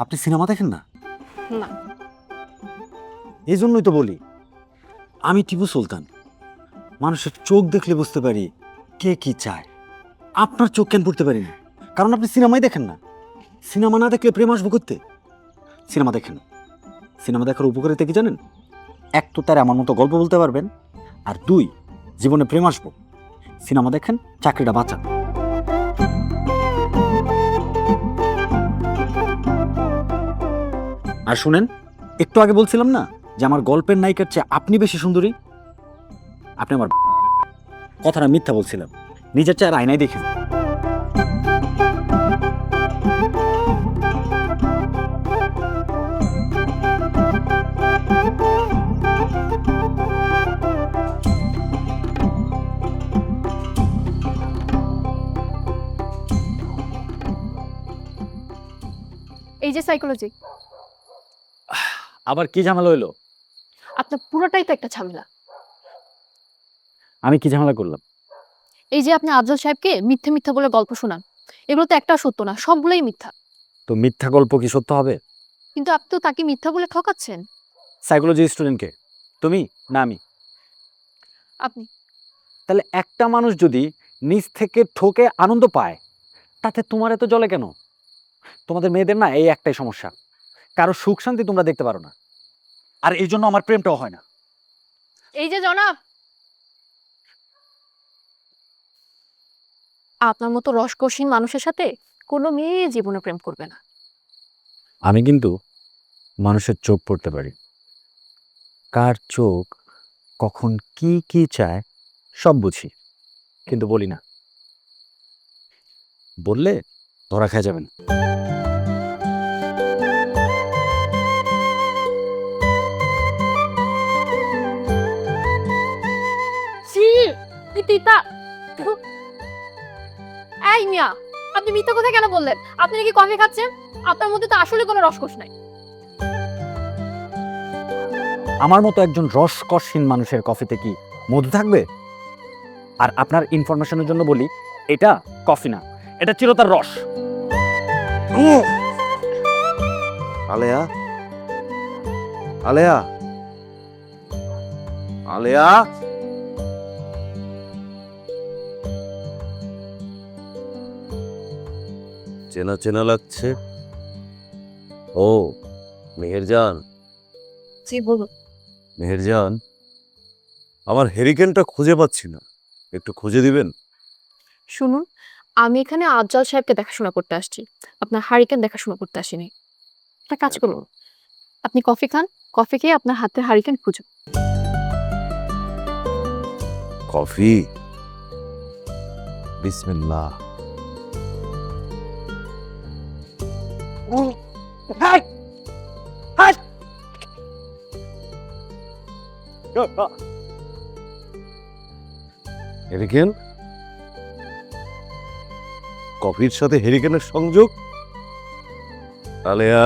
আপনি সিনেমা দেখেন না? না। এই জন্যই তো বলি, আমি টিপু সুলতান। মানুষের চোখ দেখলে বুঝতে পারি কে কি চায়। আপনার চোখ কেন পড়তে পারি না? কারণ আপনি সিনেমাই দেখেন না। সিনেমা না দেখলে প্রেম আসবো করতে? সিনেমা দেখেন। সিনেমা দেখার উপকারিতা কি জানেন? এক তো তার আমার মতো গল্প বলতে পারবেন, আর দুই, জীবনে প্রেম আসবো। সিনেমা দেখেন, চাকরিটা বাঁচান। আর শুনেন, একটু আগে বলছিলাম না যে আমার গল্পের নায়িকার চেয়ে আপনি বেশি সুন্দরী? আপনি আমার কথাটা মিথ্যা বলছিলাম। নিজের চেয়ে আয়নায় দেখেন। এই যে সাইকোলজি, আবার কি ঝামেলা হইলো? আপনার পুরোটাই তো একটা ঝামেলা। আমি কি ঝামেলা করলাম? এই যে আপনি আফজাল সাহেবকে মিথ্যে মিথ্যা বলে গল্প শোনান, এগুলো তো একটাও সত্য না, সবগুলোই মিথ্যা। তো মিথ্যা গল্প কি সত্য হবে? কিন্তু আপনি তো তাকে মিথ্যা বলে ঠকাচ্ছেন। সাইকোলজি স্টুডেন্টকে? তুমি না আমি? আপনি। তাহলে একটা মানুষ যদি নিজ থেকে ঠকে আনন্দ পায়, তাতে তোমার এত জ্বলে কেন? তোমাদের মেয়েদের না এই একটাই সমস্যা, কারো সুখ শান্তি তোমরা দেখতে পারো না। আর এই জন্য আমার প্রেমটাও হয় না। এই যে জনাব, আপনার মতো রসকসীন মানুষের সাথে কোনো মেয়ে জীবনে প্রেম করবে না। আমি কিন্তু মানুষের চোখ পড়তে পারি। কার চোখ কখন কি কি চায় সব বুঝি, কিন্তু বলি না। বললে ধরা খেয়ে যাবেন। ছি, কি তিতা। এই মিয়া, আপনি মিথ্যা কথা কেন বললেন? আপনি নাকি কফি খাচ্ছেন? আপনার মধ্যে তো আসলে কোনো রসকস নাই। আমার মতো একজন রসকসহীন মানুষের কফিতে কি মধু থাকবে? আর আপনার ইনফরমেশনের জন্য বলি, এটা কফি না, এটা চিরতার রস। আলেয়া, আলেয়া, আলেয়া। চেনা চেনা লাগছে। ও মেহেরজান, জি বলুন। মেহেরজান, আমার হেরিকেনটা খুঁজে পাচ্ছি না, একটু খুঁজে দিবেন? শুনুন, আমি এখানে আফজাল সাহেবকে দেখাশোনা করতে আসছি, আপনার হারিকেন দেখাশোনা করতে আসিনি। একটা কাজ করুন, আপনি কফি খান, কফি খেয়ে আপনার হাতের হারিকেন খুঁজুন। কফি? বিসমিল্লাহ। হেরিকেন? কফির সাথে হেরিকেনের সংযোগ? আলেয়া,